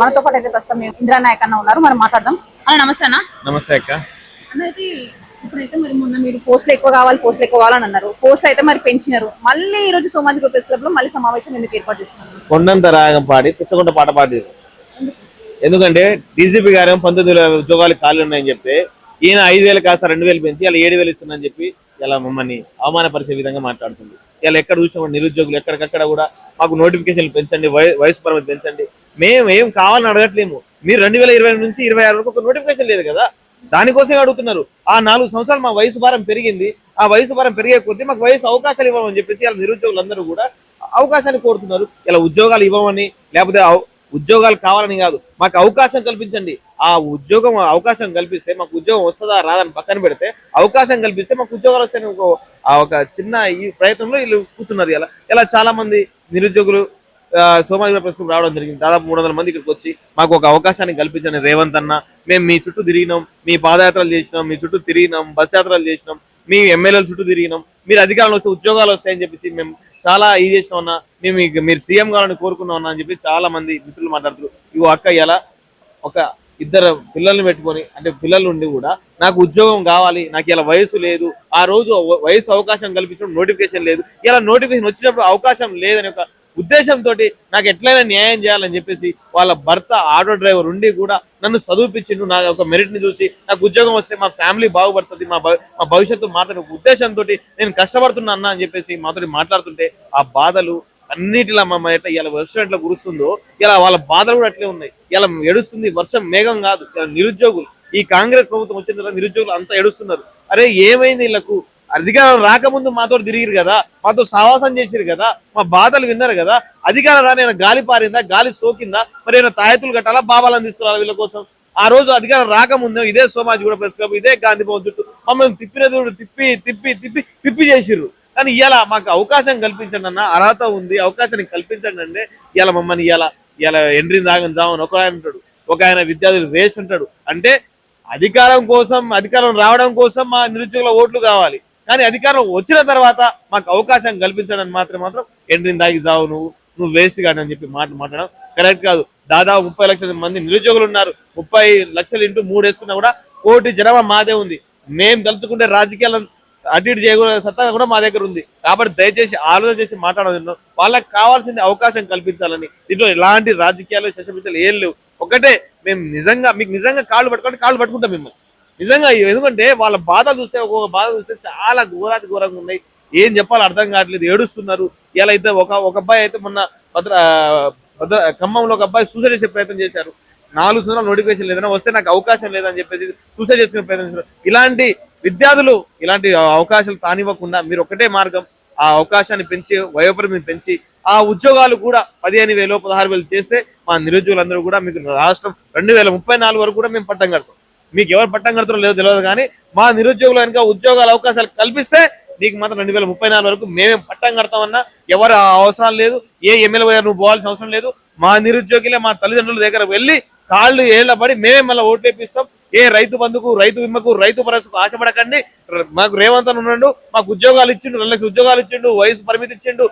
మనతో పాటు అయితే ప్రస్తుతం ఇందిరా నాయక్ అన్న ఉన్నారు, మనం మాట్లాడదాం. అన్న నమస్తే అన్న. నమస్తే అక్క. అన్నైతే ఇప్పుడైతే మరి మొన్న మీరు పోస్టులు ఎక్కువ కావాలని అన్నారు, పోస్టులు అయితే మరి పెంచినారు. మళ్ళీ ఈ రోజు సోమాజిగూడ ప్రెస్ క్లబ్ లో మళ్ళీ సమావేశం ఎందుకు ఏర్పాటు చేస్తున్నారు? కొండంత రాగం పాడి పిచ్చకొండ పాట పాడి. ఎందుకంటే డీజీపీ గారు 19,000 ఉద్యోగాలు ఖాళీ ఉన్నాయని చెప్తే ఈయన 5,000 కాస్త 2,000 పెంచి ఇలా 7,000 ఇస్తుందని చెప్పి ఇలా మమ్మల్ని అవమానపరిచే విధంగా మాట్లాడుతుంది. ఇలా ఎక్కడ చూసినా నిరుద్యోగులు ఎక్కడికక్కడ కూడా మాకు నోటిఫికేషన్లు పెంచండి, వయసు పరిమితి పెంచండి. మేము ఏం కావాలని అడగట్లేము. మీరు 2020 నుంచి 26 వరకు ఒక నోటిఫికేషన్ లేదు కదా, దానికోసమే అడుగుతున్నారు. ఆ 4 సంవత్సరాలు మా వయసు భారం పెరిగింది, ఆ వయసు భారం పెరిగే కొద్దీ మాకు వయసు అవకాశాలు ఇవ్వమని చెప్పేసి ఇలా నిరుద్యోగులందరూ కూడా అవకాశాన్ని కోరుతున్నారు. ఇలా ఉద్యోగాలు ఇవ్వమని, లేకపోతే ఉద్యోగాలు కావాలని కాదు, మాకు అవకాశం కల్పించండి. ఆ ఉద్యోగం అవకాశం కల్పిస్తే మాకు ఉద్యోగం వస్తుందా రాదని పక్కన పెడితే అవకాశం కల్పిస్తే మాకు ఉద్యోగాలు వస్తాయని ఒక చిన్న ఈ ప్రయత్నంలో వీళ్ళు కూర్చున్నారు. ఇలా చాలా మంది నిరుద్యోగులు సోమాజిగూడ ప్రెస్ క్లబ్ రావడం జరిగింది. దాదాపు 300 మంది ఇక్కడికి వచ్చి మాకు ఒక అవకాశాన్ని కల్పించండి రేవంత్ అన్న, మేము మీ చుట్టూ తిరిగినాం, మీ పాదయాత్రలు చేసినాం, మీ చుట్టూ తిరిగినాం, బస్ యాత్రలు చేసినాం, మీ ఎమ్మెల్యేల చుట్టూ తిరిగినాం, మీరు అధికారంలో వస్తే ఉద్యోగాలు వస్తాయని చెప్పేసి మేము చాలా ఇది చేసినాం అన్నా, మేము మీరు సీఎం కావాలని కోరుకున్నాం అన్నా అని చెప్పి చాలా మంది మిత్రులు మాట్లాడుతున్నారు. ఇగో అక్క, ఇలా ఒక 2 పిల్లల్ని పెట్టుకొని, అంటే పిల్లలు ఉండి కూడా నాకు ఉద్యోగం కావాలి, నాకు ఇలా వయసు లేదు, ఆ రోజు వయసు అవకాశం కల్పించడం నోటిఫికేషన్ లేదు, ఇలా నోటిఫికేషన్ వచ్చినప్పుడు అవకాశం లేదని ఒక ఉద్దేశంతో నాకు ఎట్లయినా న్యాయం చేయాలని చెప్పేసి వాళ్ళ భర్త ఆటో డ్రైవర్ ఉండి కూడా నన్ను చదివిపించిండు. నా ఒక మెరిట్ ని చూసి నాకు ఉద్యోగం వస్తే మా ఫ్యామిలీ బాగుపడుతుంది, మా భవిష్యత్తు మాత్రం ఒక ఉద్దేశంతో నేను కష్టపడుతున్నా అన్న అని చెప్పేసి మాతో మాట్లాడుతుంటే ఆ బాధలు అన్నిటిలా మా ఎట్లా ఇలా వర్షం ఎట్లా కురుస్తుందో ఇలా వాళ్ళ బాధలు కూడా అట్లే ఉన్నాయి. ఇలా ఏడుస్తుంది వర్షం, మేఘం కాదు. నిరుద్యోగులు ఈ కాంగ్రెస్ ప్రభుత్వం వచ్చిన తర్వాత నిరుద్యోగులు అంతా ఏడుస్తున్నారు. అరే ఏమైంది వీళ్ళకు? అధికారం రాకముందు మాతో తిరిగిరు కదా, మాతో సావాసం చేసిరు కదా, మా బాధలు విన్నారు కదా, అధికారం రాని గాలి పారిందా, గాలి సోకిందా, మరి ఏమైనా తాయెత్తులు కట్టాలా, బాబాలను తీసుకురావాలి వీళ్ళ కోసం? ఆ రోజు అధికారం రాకముందే ఇదే సోమాజిగూడ ప్రెస్ క్లబ్, ఇదే గాంధీ భవన్ చుట్టూ మమ్మల్ని తిప్పినది తిప్పి తిప్పి తిప్పి తిప్పి చేసిర్రు. కానీ ఇలా మాకు అవకాశం కల్పించండి అన్న, అర్హత ఉంది, అవకాశాన్ని కల్పించండి అంటే ఇలా మమ్మల్ని ఇలా ఎండ్రిని దాగని జామని ఒక ఆయన ఉంటాడు, ఒక ఆయన విద్యార్థులు వేస్ట్ ఉంటాడు. అంటే అధికారం రావడం కోసం మా నిరుద్యోగుల ఓట్లు కావాలి, కానీ అధికారం వచ్చిన తర్వాత మాకు అవకాశం కల్పించడం మాత్రం ఎండ్రిని దాగి జావు, నువ్వు వేస్ట్ కాదు అని చెప్పి మాట్లాడడం కరెక్ట్ కాదు. దాదాపు 30 లక్షల మంది నిరుద్యోగులు ఉన్నారు. 30 లక్షలు ఇంటూ 3 వేసుకున్నా కూడా 1 కోటి జనాభా మాదే ఉంది. మేము తలుచుకుంటే రాజకీయాలను అటు ఇటు చేయకూడదు సత్తా కూడా మా దగ్గర ఉంది. కాబట్టి దయచేసి ఆలోచన చేసి మాట్లాడదు. వాళ్ళకి కావాల్సింది అవకాశం కల్పించాలని. దీంట్లో ఎలాంటి రాజకీయాలు శశపిసలు ఏం లేవు. ఒకటే, మేము మీకు నిజంగా కాళ్ళు పట్టుకుంటాం మిమ్మల్ని నిజంగా. ఎందుకంటే వాళ్ళ బాధలు చూస్తే, ఒక్కొక్క బాధ చూస్తే చాలా ఘోరంగా ఉన్నాయి. ఏం చెప్పాలో అర్థం కావట్లేదు, ఏడుస్తున్నారు. ఇలా అయితే ఒక అబ్బాయి అయితే మొన్న ఖమ్మంలో ఒక అబ్బాయి సూసైడ్ చేసే ప్రయత్నం చేశారు. 4 సంవత్సరాలు నోటిఫికేషన్ లేదన్నా, వస్తే నాకు అవకాశం లేదని చెప్పేసి సూసైడ్ చేసుకునే ప్రయత్నం చేశారు. ఇలాంటి విద్యార్థులు ఇలాంటి అవకాశాలు తానివ్వకుండా మీరు ఒకటే మార్గం, ఆ అవకాశాన్ని పెంచి వయోపరిమితిని పెంచి ఆ ఉద్యోగాలు కూడా 15,000 16,000 చేస్తే మా నిరుద్యోగులందరూ కూడా మీకు రాష్ట్రం 2034 వరకు కూడా మేము పట్టం కడతాం. మీకు ఎవరు పట్టం కడతారో లేదో తెలియదు, కానీ మా నిరుద్యోగులు కనుక ఉద్యోగాల అవకాశాలు కల్పిస్తే నీకు మాత్రం 2034 వరకు మేమేం పట్టం కడతామన్నా ఎవరు అవసరం లేదు. ఏ ఎమ్మెల్యే నువ్వు పోవాల్సిన అవసరం లేదు. మా నిరుద్యోగులే మా తల్లిదండ్రుల దగ్గర వెళ్ళి కాళ్ళు ఏళ్ల పడి మేమే మళ్ళీ ఓట్లు వేపిస్తాం. ఏ రైతు బంధుకు, రైతు విమ్మకు, రైతు భరోసాకు ఆశపడకండి. మాకు రేవంత్ అని ఉన్నాడు, మాకు ఉద్యోగాలు ఇచ్చిండు, 2 లక్షల ఉద్యోగాలు ఇచ్చిండు, వయసు పరిమితి ఇచ్చిండు,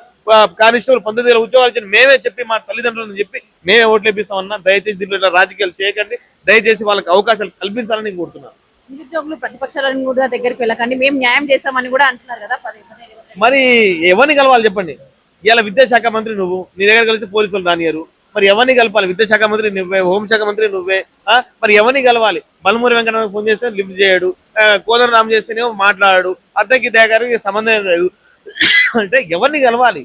కానిస్టేబుల్ 19,000 ఉద్యోగాలు ఇచ్చిండు. మేమే చెప్పి మా తల్లిదండ్రులను చెప్పి మేమే ఓట్లు వేపిస్తామన్నా. దయచేసి దీంట్లో రాజకీయాలు చేయకండి, దయచేసి వాళ్ళకి అవకాశాలు కల్పించాలని కోరుతున్నాను. నిరుద్యోగులు ప్రతిపక్షాలను కూడా దగ్గరికి వెళ్ళకండి, మేము న్యాయం చేస్తామని కూడా అంటున్నారు కదా. మరి ఎవరిని కలవాలి చెప్పండి? ఇలా విద్యాశాఖ మంత్రి నువ్వు, నీ దగ్గర కలిసి పోలీసులు రానియరు. మరి ఎవరిని కలపాలి? విద్యాశాఖ మంత్రి నువ్వే, హోంశాఖ మంత్రి నువ్వే. మరి ఎవరిని కలవాలి? బలమూరి వెంకన్న ఫోన్ చేస్తే లిఫ్ట్ చేయడు, కోదండరామ్ చేస్తేనేమో మాట్లాడాడు, అద్దెకి దగ్గర సంబంధం లేదు. అంటే ఎవరిని కలవాలి?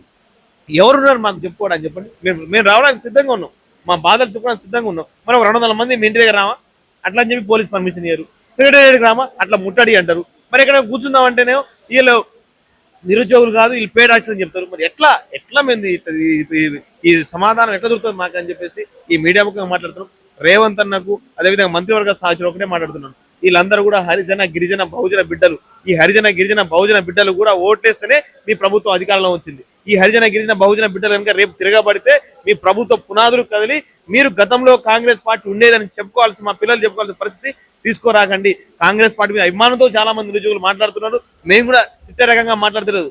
ఎవరున్నారు మాకు చెప్పుకోవడానికి? చెప్పండి. మేము రావడానికి సిద్ధంగా ఉన్నాం, మా బాధలు చెప్పుకోవడానికి సిద్ధంగా ఉన్నాం. మనం 200 మంది మీ ఇంటి దగ్గర రామా అట్లా అని చెప్పి పోలీస్ పర్మిషన్ ఇయ్యరు. సెక్రటేరియట్కి రామా అట్లా ముట్టడి అంటారు. మరి ఇక్కడ కూర్చున్నాం అంటేనేమో వీళ్ళు నిరుద్యోగులు కాదు, వీళ్ళు పేడ్ యాక్షన్ చెప్తారు. మరి ఎట్లా మేము ఈ సమాధానం ఎట్లా దొరుకుతుంది మాకు అని చెప్పేసి ఈ మీడియా ముఖంగా మాట్లాడుతున్నాం. రేవంత్ అన్నకు అదేవిధంగా మంత్రివర్గ సహచరులు ఒకటే మాట్లాడుతున్నాను. వీళ్ళందరూ కూడా హరిజన గిరిజన బహుజన బిడ్డలు. ఈ హరిజన గిరిజన బహుజన బిడ్డలు కూడా ఓటేస్తేనే మీ ప్రభుత్వం అధికారంలో వచ్చింది. ఈ హరిజన గిరిజన బహుజన బిడ్డలు కనుక రేపు తిరగబడితే మీ ప్రభుత్వ పునాదులు కదిలి మీరు గతంలో కాంగ్రెస్ పార్టీ ఉండేదని చెప్పుకోవాల్సి, మా పిల్లలు చెప్పుకోవాల్సిన పరిస్థితి తీసుకోరాకండి. కాంగ్రెస్ పార్టీ మీద అభిమానంతో చాలా మంది నిరుద్యోగులు మాట్లాడుతున్నారు. మేము కూడా ఇట్టే రకంగా మాట్లాడుతున్నారు.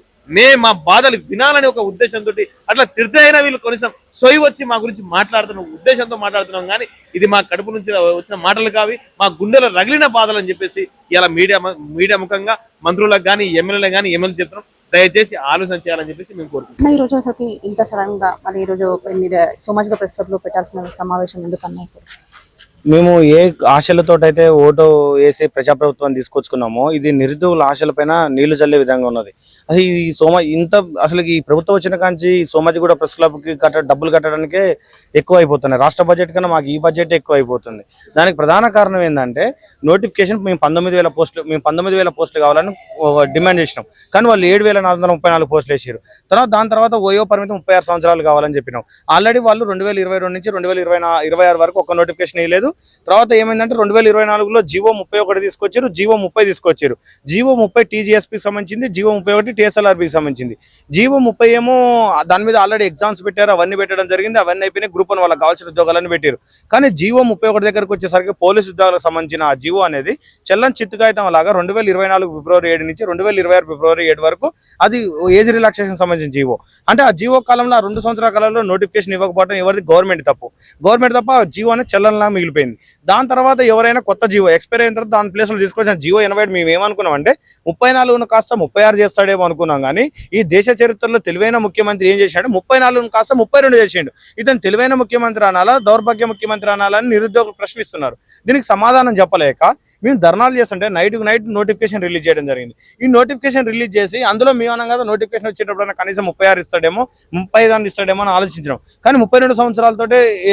మా బాధలు వినాలని ఒక ఉద్దేశంతో అట్లా తిడితే అయినా వీళ్ళు కనీసం సొయి వచ్చి మా గురించి మాట్లాడుతున్న ఉద్దేశంతో మాట్లాడుతున్నాం. కానీ ఇది మా కడుపు నుంచి వచ్చిన మాటలు కావి, మా గుండెలో రగిలిన బాధలు అని చెప్పేసి ఇలా మీడియా ముఖంగా మంత్రులకు కానీ ఎమ్మెల్యేలకు కానీ ఎమ్మెల్యే చెప్తున్నాం. దయచేసి ఆలోచన చేయాలని చెప్పేసి మేము కోరుకుంటున్నాం. ఈ రోజు అసలు ఇంత సడన్ గా మరి ఈ రోజు సోమాజిగూడ ప్రెస్ క్లబ్ లో పెట్టాల్సిన సమావేశం ఎందుకన్నా? మేము ఏ ఆశలతోటైతే ఓటు వేసి ప్రజాప్రభుత్వాన్ని తీసుకొచ్చుకున్నామో ఇది నిరుద్యోగుల ఆశలపైన నీళ్లు చల్లే విధంగా ఉన్నది. అసలు అసలు ఈ ప్రభుత్వం వచ్చిన కాంచి సోమాజిగూడ ప్రెస్ క్లబ్ కి డబ్బులు కట్టడానికే ఎక్కువ అయిపోతున్నాయి. రాష్ట్ర బడ్జెట్ కన్నా మాకు ఈ బడ్జెట్ ఎక్కువ అయిపోతుంది. దానికి ప్రధాన కారణం ఏంటంటే నోటిఫికేషన్ మేము 19,000 పోస్టులు కావాలని డిమాండ్ చేసినాం. కానీ వాళ్ళు 7,434 పోస్టులు వేసారు. దాని తర్వాత వయో పరిమితి 36 సంవత్సరాలు కావాలని చెప్పినాం. ఆల్రెడీ వాళ్ళు 2022 నుంచి 2026 వరకు ఒక నోటిఫికేషన్ వేయలేదు. తర్వాత ఏమైందంటే 2024లో జీవో 31 తీసుకొచ్చారు, జీవో 30 తీసుకొచ్చారు. జీవో 30 టీజీఎస్పీకి సంబంధించింది, జీవో 31 టీఎస్ఎల్ఆర్బికి సంబంధించింది. జీవో 30 ఏమో దాని మీద ఆల్రెడీ ఎగ్జామ్స్ పెట్టారు, అవన్నీ పెట్టడం జరిగింది. అవన్నీ అయిపోయినాయి, గ్రూప్ 1 వాళ్ళకి కావాల్సిన ఉద్యోగాలన్నీ పెట్టారు. కానీ జీవో 31 దగ్గరకు వచ్చేసరికి పోలీసు ఉద్యోగాలకు సంబంధించిన ఆ జీవో అనేది చెల్లని చిత్తుకాయితం లాగా 2024 ఫిబ్రవరి 7 నుంచి 2026 ఫిబ్రవరి 7 వరకు అది ఏజ్ రిలాక్సేషన్ సంబంధించిన జీవో. అంటే ఆ జీవో కాలంలో 2 సంవత్సరాల కాలంలో నోటిఫికేషన్ ఇవ్వకపోవడం ఎవరిది? గవర్నమెంట్ తప్పు ఆ జీవో అనేది చెల్లంలా మిగిలిపోయింది. దాని తర్వాత ఎవరైనా కొత్త జీవో ఎక్స్పైర్ అయిన తర్వాత దాని ప్లేస్ లో తీసుకొచ్చిన జీవో 87 మేము ఏమనుకున్నాం అంటే 34 కాస్త 36 చేస్తాడేమో అనుకున్నాం. కానీ ఈ దేశ చరిత్రలో తెలివైన ముఖ్యమంత్రి ఏం చేశాడు? 34 కాస్త 32 చేసిండు. ఇతను తెలివైన ముఖ్యమంత్రి అనాలా, దౌర్భాగ్య ముఖ్యమంత్రి అనాలని నిరుద్యోగులు ప్రశ్నిస్తున్నారు. దీనికి సమాధానం చెప్పలేక మేము ధర్నాలు చేస్తుంటే నైట్ నోటిఫికేషన్ రిలీజ్ చేయడం జరిగింది. ఈ నోటిఫికేషన్ రిలీజ్ చేసి అందులో మేము అన్నాం కదా నోటిఫికేషన్ వచ్చేటప్పుడు కనీసం 36 ఇస్తాడేమో, 35 ఇస్తాడేమో అని ఆలోచించినాం. కానీ 32 సంవత్సరాలతో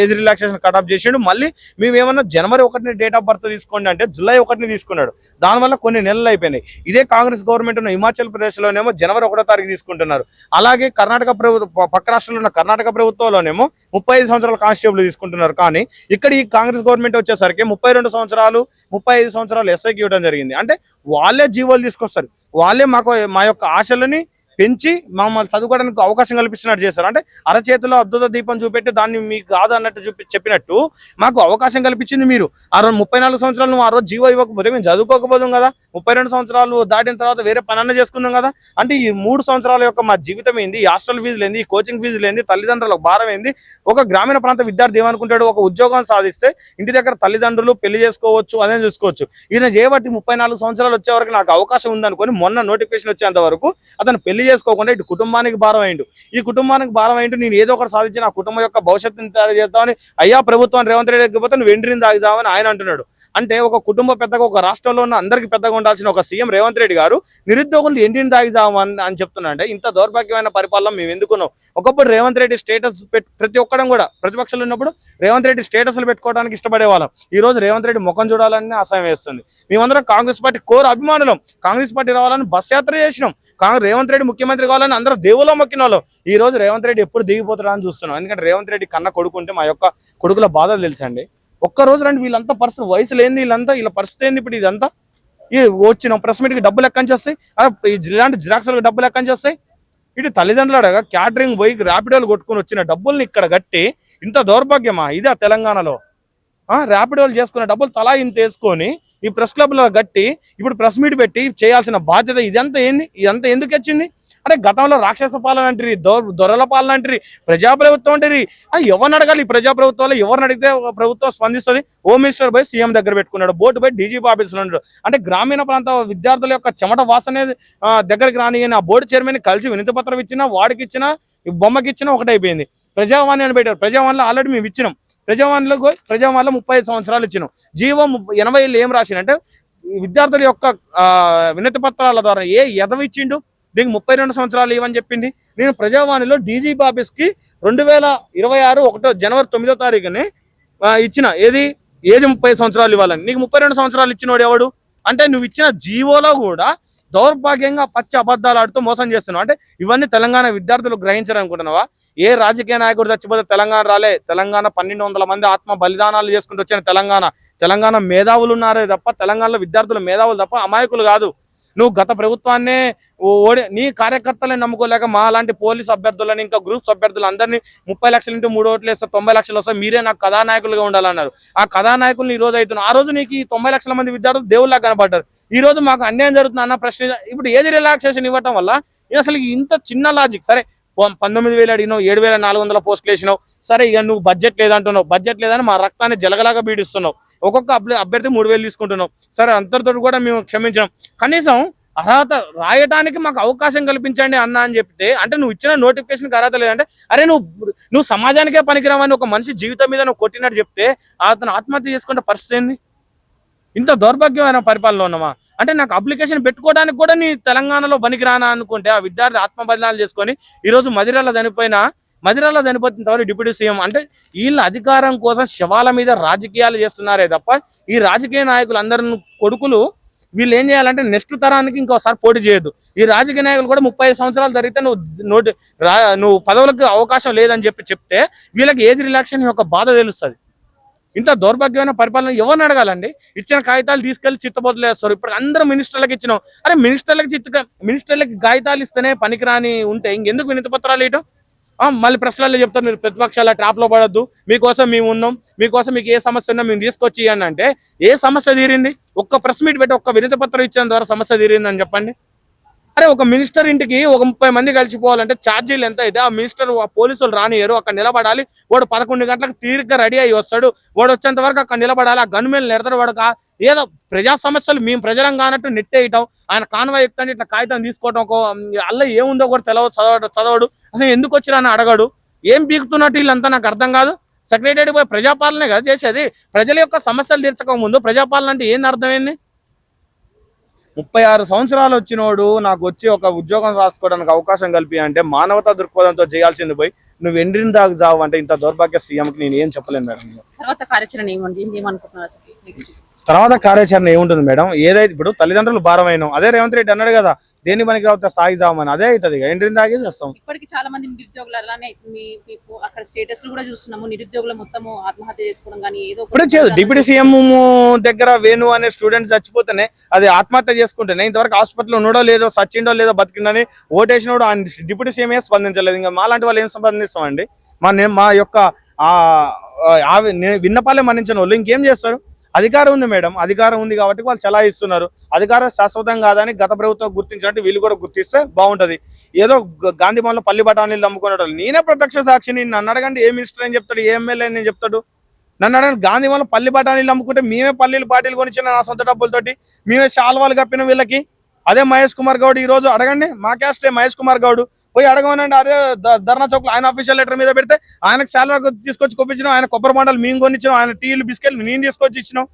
ఏజ్ రిలాక్సేషన్ కటాప్ చేసిండు. మళ్ళీ మేము ఏమన్నా జనవరి 1 డేట్ ఆఫ్ బర్త్ తీసుకోండి అంటే జూలై 1 తీసుకున్నాడు. దానివల్ల కొన్ని నెలలు అయిపోయినాయి. ఇదే కాంగ్రెస్ గవర్నమెంట్ ఉన్న హిమాచల్ ప్రదేశ్ లోనేమో జనవరి 1 తారీఖు తీసుకుంటున్నారు. అలాగే కర్ణాటక ప్రభుత్వం, పక్క రాష్ట్రంలో ఉన్న కర్ణాటక ప్రభుత్వంలోనేమో 35 సంవత్సరాల కానిస్టేబుల్ తీసుకుంటున్నారు. కానీ ఇక్కడ ఈ కాంగ్రెస్ గవర్నమెంట్ వచ్చేసరికి 32 సంవత్సరాలు 35 సంవత్సరాలు ఎస్ఐకి ఇవ్వడం జరిగింది. అంటే వాళ్ళే జీవోలు తీసుకొస్తారు, వాళ్ళే మా యొక్క ఆశలని పెంచి మమ్మల్ని చదువుకోవడానికి అవకాశం కల్పిస్తున్నట్టు చేస్తారు. అంటే అరచేతిలో అద్భుత దీపం చూపెట్టి దాన్ని మీకు కాదు అన్నట్టు చెప్పినట్టు మాకు అవకాశం కల్పించింది మీరు. 34 సంవత్సరాలు నువ్వు ఆ రోజు జీవో ఇవ్వకపోతే మేము చదువుకోకపోదాం కదా. 32 సంవత్సరాలు దాటిన తర్వాత వేరే పనన్నా చేసుకుందాం కదా. అంటే ఈ 3 సంవత్సరాల యొక్క మా జీవితం ఏంది? ఈ హాస్టల్ ఫీజులు ఏంది? ఈ కోచింగ్ ఫీజులు ఏంది? తల్లిదండ్రులకు భారం ఏంది? ఒక గ్రామీణ ప్రాంత విద్యార్థి ఏమనుకుంటాడు? ఒక ఉద్యోగం సాధిస్తే ఇంటి దగ్గర తల్లిదండ్రులు పెళ్లి చేసుకోవచ్చు, అదే చూసుకోవచ్చు. ఈయన చేయబట్టి 34 సంవత్సరాలు వచ్చే వరకు నాకు అవకాశం ఉందనుకొని మొన్న నోటిఫికేషన్ వచ్చేంత వరకు అతను పెళ్లి చేసుకోకుండా ఇటు కుటుంబానికి భారం అయిండు. ఈ కుటుంబానికి భారం అయిండు నేను ఏదో ఒకటి సాధించి నా కుటుంబం యొక్క భవిష్యత్తుని తయారు చేద్దామని అయ్యా ప్రభుత్వం రేవంత్ రెడ్డి ఎక్కిపోతే నువ్వు వెంట్రిని తాగుతావని ఆయన అంటున్నాడు. అంటే ఒక కుటుంబ పెద్దగా, ఒక రాష్ట్రంలో ఉన్న అందరికి పెద్దగా ఉండాల్సిన ఒక సీఎం రేవంత్ రెడ్డి గారు నిరుద్యోగులు ఎంటిని తాగుతామని అని చెప్తున్నా. అంటే ఇంత దౌర్భాగ్యమైన పరిపాలన మేము ఎందుకున్నాం? ఒకప్పుడు రేవంత్ రెడ్డి స్టేటస్ ప్రతి ఒక్కడం కూడా ప్రతిపక్షాలు ఉన్నప్పుడు రేవంత్ రెడ్డి స్టేటస్లు పెట్టుకోవడానికి ఇష్టపడే వాళ్ళం. ఈ రోజు రేవంత్ రెడ్డి ముఖం చూడాలని అసహ్యం వేస్తుంది. మేమందరం కాంగ్రెస్ పార్టీ కోర్ అభిమానులం. కాంగ్రెస్ పార్టీ రావాలని బస్ యాత్ర చేసినాం. రేవంత్ రెడ్డి ముఖ్యమంత్రి కావాలని అందరూ దేవులో మొక్కిన వాళ్ళు. ఈ రోజు రేవంత్ రెడ్డి ఎప్పుడు దిగిపోతాడా అని చూస్తున్నాం. ఎందుకంటే రేవంత్ రెడ్డి కన్న కొడుకుంటే మా యొక్క కొడుకుల బాధలు తెలుసండి. ఒక్క రోజు రండి వీళ్ళంతా పరిస్థితి, వయసులు ఏంది వీళ్ళంతా, వీళ్ళ పరిస్థితి ఏంది? ఇప్పుడు ఇదంతా వచ్చిన ప్రెస్ మీట్కి డబ్బులు ఎక్కడి వస్తాయి? ఇలాంటి జిరాక్స్లకు డబ్బులు ఎక్కడి వస్తాయి? ఇటు తల్లిదండ్రులు అడగా క్యాటరింగ్ పోయి ర్యాపిడోలు కొట్టుకుని వచ్చిన డబ్బుల్ని ఇక్కడ కట్టి ఇంత దౌర్భాగ్యమా? ఇదే తెలంగాణలో ర్యాపిడోలు చేసుకున్న డబ్బులు తలా ఇంత వేసుకొని ఈ ప్రెస్ క్లబ్లో గట్టి ఇప్పుడు ప్రెస్ మీట్ పెట్టి చేయాల్సిన బాధ్యత ఇదంతా ఏంది? ఇదంతా ఎందుకు వచ్చింది? అంటే గతంలో రాక్షస పాలన అంటారు, దొరల పాలన అంటారు, ప్రజాప్రభుత్వం అంటారు. ఎవరిని అడగాలి? ప్రజాప్రభుత్వంలో ఎవరిని అడిగితే ప్రభుత్వం స్పందిస్తుంది? హోమ్ మినిస్టర్ పోయి సీఎం దగ్గర పెట్టుకున్నాడు, బోర్డు పోయి డీజీపీ ఆఫీసులో ఉన్నాడు. అంటే గ్రామీణ ప్రాంత విద్యార్థుల యొక్క చెమట వాసన దగ్గరికి రాని ఆ బోర్డు చైర్మన్ కలిసి వినతి పత్రం ఇచ్చినా, వాడికి ఇచ్చినా, బొమ్మకి ఇచ్చినా ఒకటైపోయింది. ప్రజావాణి అని పెట్టారు. ప్రజావాణిలో ఆల్రెడీ మేము ఇచ్చినాం. ప్రజావాణిలో 35 సంవత్సరాలు ఇచ్చినాం. జీవో 80 ఏం రాసిందంటే విద్యార్థుల యొక్క వినతి పత్రాల ద్వారా ఎదవి ఇచ్చిండు. దీనికి 32 సంవత్సరాలు ఇవ్వని చెప్పింది. నేను ప్రజావాణిలో డీజీపీ ఆఫీస్కి 2026 జనవరి 9వ తారీఖుని ఇచ్చిన ఏది ఏజ్ 30 సంవత్సరాలు ఇవ్వాలని. నీకు 32 సంవత్సరాలు ఇచ్చినోడు ఎవడు? అంటే నువ్వు ఇచ్చిన జీవోలో కూడా దౌర్భాగ్యంగా పచ్చి అబద్ధాలు ఆడుతూ మోసం చేస్తున్నావు. అంటే ఇవన్నీ తెలంగాణ విద్యార్థులు గ్రహించారనుకుంటున్నావా? ఏ రాజకీయ నాయకుడు చచ్చిపోతే తెలంగాణ రాలే. తెలంగాణ 1200 మంది ఆత్మ బలిదానాలు చేసుకుంటూ వచ్చిన తెలంగాణ మేధావులు ఉన్నారే తప్ప, తెలంగాణలో విద్యార్థుల మేధావులు తప్ప అమాయకులు కాదు. నువ్వు గత ప్రభుత్వాన్నే నీ కార్యకర్తలని నమ్ముకోలేక మా లాంటి పోలీస్ అభ్యర్థులని ఇంకా గ్రూప్స్ అభ్యర్థులు అందరినీ 30 లక్షలు ఇంటూ 3 ఓట్లు వేస్తే 90 లక్షలు వస్తే మీరే నాకు కథానాయకులుగా ఉండాలన్నారు. ఆ కథానాయకులు ఈ రోజు అవుతున్నారు. ఆ రోజు నీకు ఈ 90 లక్షల మంది విద్యార్థులు దేవుళ్ళ కనబడ్డారు. ఈ రోజు మాకు అన్యాయం జరుగుతుంది అన్న ప్రశ్న. ఇప్పుడు ఏది రిలాక్సేషన్ ఇవ్వటం వల్ల అసలు ఇంత చిన్న లాజిక్. సరే 19,000 అడిగినావు, 7,400 పోస్టులు వేసినావు. సరే ఇక నువ్వు బడ్జెట్ లేదంటున్నావు. బడ్జెట్ లేదని మా రక్తాన్ని జలగలాగా పీడిస్తున్నావు. ఒక్కొక్క అభ్యర్థి 3,000 తీసుకుంటున్నావు. సరే అంతటితో కూడా మేము క్షమించాం. కనీసం అర్హత రాయటానికి మాకు అవకాశం కల్పించండి అన్న అని చెప్తే, అంటే నువ్వు ఇచ్చిన నోటిఫికేషన్కి అర్హత లేదంటే అరే నువ్వు సమాజానికే పనికిరావని ఒక మనిషి జీవితం మీద నువ్వు కొట్టినట్టు చెప్తే అతను ఆత్మహత్య చేసుకుంటే పరిస్థితి ఏంది? ఇంత దౌర్భాగ్యమైన పరిపాలన ఉన్నామా? అంటే నాకు అప్లికేషన్ పెట్టుకోవడానికి కూడా నీ తెలంగాణలో పనికిరానా అనుకుంటే ఆ విద్యార్థి ఆత్మబలిదానాలు చేసుకొని ఈరోజు మదిరాలో చనిపోతున్న తర్వాత డిప్యూటీ సీఎం అంటే వీళ్ళ అధికారం కోసం శవాల మీద రాజకీయాలు చేస్తున్నారే తప్ప ఈ రాజకీయ నాయకులు అందరూ కొడుకులు వీళ్ళు ఏం చేయాలంటే నెక్స్ట్ తరానికి ఇంకోసారి పోటీ చేయొద్దు. ఈ రాజకీయ నాయకులు కూడా 35 సంవత్సరాలు జరిగితే నువ్వు పదవులకు అవకాశం లేదని చెప్తే వీళ్ళకి ఏజ్ రిలాక్సేషన్ యొక్క బాధ తెలుస్తుంది. ఇంత దౌర్భాగ్యమైన పరిపాలన ఎవరిని అడగాలండి? ఇచ్చిన కాగితాలు తీసుకెళ్లి చిత్తబోతులు వేస్తారు. ఇప్పుడు అందరూ మినిస్టర్లకు ఇచ్చినాం. అరే మినిస్టర్లకి కాగితాలు ఇస్తేనే పనికిరాని ఉంటే ఇంకెందుకు వినతి పత్రాలు ఇవ్వటం? మళ్ళీ ప్రశ్నలు చెప్తారు మీరు ప్రతిపక్షాల ట్రాప్ లో పడద్దు, మీకోసం మేము ఉన్నాం, మీకోసం మీకు ఏ సమస్య ఉన్నా మేము తీసుకొచ్చి అని. అంటే ఏ సమస్య తీరింది? ఒక్క ప్రెస్ మీట్ పెట్టి ఒక్క వినతి పత్రం ఇచ్చిన ద్వారా సమస్య తీరిందని చెప్పండి. అరే ఒక మినిస్టర్ ఇంటికి ఒక 30 మంది కలిసిపోవాలంటే ఛార్జీలు ఎంత అయితే ఆ మినిస్టర్ పోలీసులు రానియరు, అక్కడ నిలబడాలి. వాడు 11 గంటలకు తీరిగ్గా రెడీ అయ్యి వస్తాడు. వాడు వచ్చేంత వరకు అక్కడ నిలబడాలి. ఆ గన్మేలు నెడతాడు. వాడు ఏదో ప్రజా సమస్యలు మేము ప్రజలం కానట్టు నెట్టేయటం, ఆయన కాన్వాయ్ ఎక్కుతాంటే ఇట్లా కాగితం తీసుకోవటం, అల్ల ఏముందో కూడా చదవడు. అసలు ఎందుకు వచ్చినా అని అడగడు. ఏం పీకుతున్నట్టు వీళ్ళంతా నాకు అర్థం కాదు. సెక్రటరీ పోయి ప్రజాపాలనే కదా చేసేది. ప్రజల యొక్క సమస్యలు తీర్చక ముందు ప్రజాపాలన అంటే ఏంది అర్థమైంది? 36 సంవత్సరాలు వచ్చినోడు నాకు వచ్చి ఒక ఉద్యోగం రాసుకోవడానికి అవకాశం కల్పి అంటే మానవతా దృక్పథంతో చేయాల్సింది పోయి నువ్వు ఎండ్రిన దాకా జావు అంటే ఇంత దౌర్భాగ్య సీఎంకి నేను ఏం చెప్పలేను మేడం. తర్వాత కార్యాచరణ ఏమనుకుంటున్నారు అసలు నెక్స్ట్? తర్వాత కార్యాచరణ ఏముంటుంది మేడం? ఏదైతే ఇప్పుడు తల్లిదండ్రులు భారమైన అదే రేవంత్ రెడ్డి అన్నాడు కదా, దేని పనికి రావుతా స్థాయి జామని, అదే అవుతుంది. ఎండ్రిన దాగే చేస్తాం. ఇప్పటికి చాలా మంది నిరుద్యోగులు అలానే అక్కడ స్టేటస్ కూడా చూస్తున్నాము. నిరుద్యోగులు మొత్తము ఆత్మహత్య చేసుకోవడం కానీ ఏదో ఇప్పుడు డిప్యూటీ సీఎం దగ్గర వేణు అనే స్టూడెంట్ చచ్చిపోతేనే అది ఆత్మహత్య చేసుకుంటేనే ఇంతవరకు హాస్పిటల్ ఉన్నాడో లేదో, సచ్చిండో లేదో, బతికిండని ఓటేసినోడు ఆయన డిప్యూటీ సీఎం స్పందించలేదు. ఇంకా మా లాంటి వాళ్ళు ఏం స్పందిస్తామండి? మా యొక్క విన్నపాలే మన్నించిన వాళ్ళు ఇంకేం చేస్తారు? అధికారం ఉంది మేడం, అధికారం ఉంది కాబట్టి వాళ్ళు చలాయిస్తున్నారు. అధికారం శాశ్వతం కాదని గత ప్రభుత్వం గుర్తించినట్టు వీళ్ళు కూడా గుర్తిస్తే బాగుంటది. ఏదో గాంధీ భవన్లో పల్లి బఠానీలు నమ్ముకునే నేనే ప్రత్యక్ష సాక్షిని. నన్ను అడగండి ఏ మినిస్టర్ అని చెప్తాడు, ఏ ఎమ్మెల్యే అని చెప్తాడు. నన్ను అడగండి గాంధీ భవన్లో పల్లి బఠానీలు అమ్ముకుంటే మేమే పల్లీలు పార్టీలు కొనిచ్చిన నా సొంత డబ్బులతోటి మేమే శాల్వాలు కప్పిన వీళ్ళకి. అదే మహేష్ కుమార్ గౌడ్ ఈ రోజు అడగండి, మా క్యాస్టే మహేష్ కుమార్ గౌడ్ పోయి అడగమనండి. అదే ధర్నా చౌక్ ఆయన ఆఫీషియల్ లెటర్ మీద పెడితే ఆయనకు శాల్వా తీసుకొచ్చి కొప్పించినాం, ఆయన కొబ్బరి మండలు మేము కొనిచ్చినాం, ఆయన టీలు బిస్కెట్లు నేను తీసుకొచ్చి ఇచ్చినాం.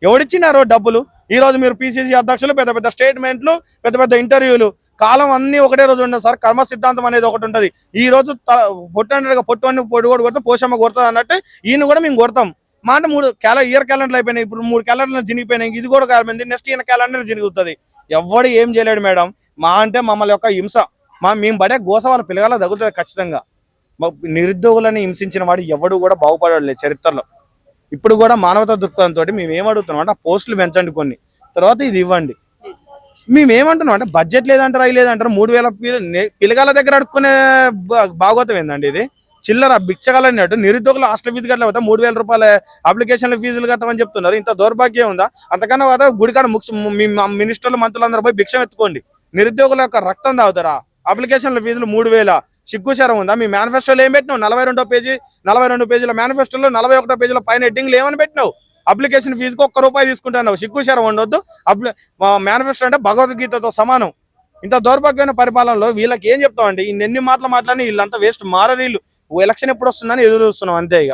ఎవడిచ్చినారో డబ్బులు? ఈ రోజు మీరు పిసిసి అధ్యక్షులు పెద్ద పెద్ద స్టేట్మెంట్లు, పెద్ద పెద్ద ఇంటర్వ్యూలు, కాలం అన్ని ఒకటే రోజు ఉండదు సార్. కర్మ సిద్ధాంతం అనేది ఒకటి ఉంటుంది. ఈ రోజు పొట్టుని పొడి కొడితే పోషమ్మ కొడుతుంది అన్నట్టు ఈయన కూడా మేము కొడతాం. మా అంటే 3 ఇయర్ క్యాలెండర్లు అయిపోయినాయి. ఇప్పుడు 3 క్యాలెండర్లు జినిగిపోయినాయి. ఇది కూడా కాలిపోయింది. నెక్స్ట్ ఈయన క్యాలెండర్ జిరుగుతుంది. ఎవడు ఏం చేయలేడు మేడం. మా అంటే మమ్మల్ని యొక్క హింస మేము పడే గోస వాళ్ళ పిల్లగాల తగులుతుంది ఖచ్చితంగా. నిరుద్యోగులని హింసించిన వాడు ఎవడు కూడా బాగుపడలేదు చరిత్రలో. ఇప్పుడు కూడా మానవతా దృక్పథంతో మేము ఏమడుగుతున్నాం అంటే పోస్టులు పెంచండి కొన్ని, తర్వాత ఇది ఇవ్వండి. మేమేమంటున్నాం అంటే బడ్జెట్ లేదంటారు, అవి లేదంటారు. 3,000 పిల్లగాల దగ్గర అడుక్కునే భాగవతం ఏందండి ఇది? చిల్లర బిచ్చగలన్నట్టు నిరుద్యోగులు హాస్టల్ ఫీజు కట్టలేకపోతే 3,000 రూపాయల అప్లికేషన్ల ఫీజులు కట్టమని చెప్తున్నారు. ఇంత దౌర్భాగ్యం ఉందా? అంతకన్నా కదా గుడికాడ మినిస్టర్లు మంత్రులు పోయి భిక్షం ఎత్తుకోండి. నిరుద్యోగుల యొక్క రక్తం తాగుతారా? అప్లికేషన్ల ఫీజులు 3,000 సిగ్గుశరం ఉందా? మీ మేనిఫెస్టోలో ఏం పెట్టినావు? 42 పేజీల మేనిఫెస్టోలో 41 పేజీల పైన హెడ్డింగ్లు ఏమని పెట్టినావు? అప్లికేషన్ ఫీజుకి ₹1 తీసుకుంటున్నావు. సిగ్గుశరం ఉండొద్దు. మేనిఫెస్టో అంటే భగవద్గీతతో సమానం. ఇంత దౌర్భాగ్యమైన పరిపాలనలో వీళ్ళకి ఏం చెప్తామండి? ఇన్ని మాటలు మాట్లాడి వీళ్ళంతా వేస్ట్ మారరీళ్ళు. ఎలక్షన్ ఎప్పుడు వస్తుందని ఎదురు చూస్తున్నాం అంతే. ఇక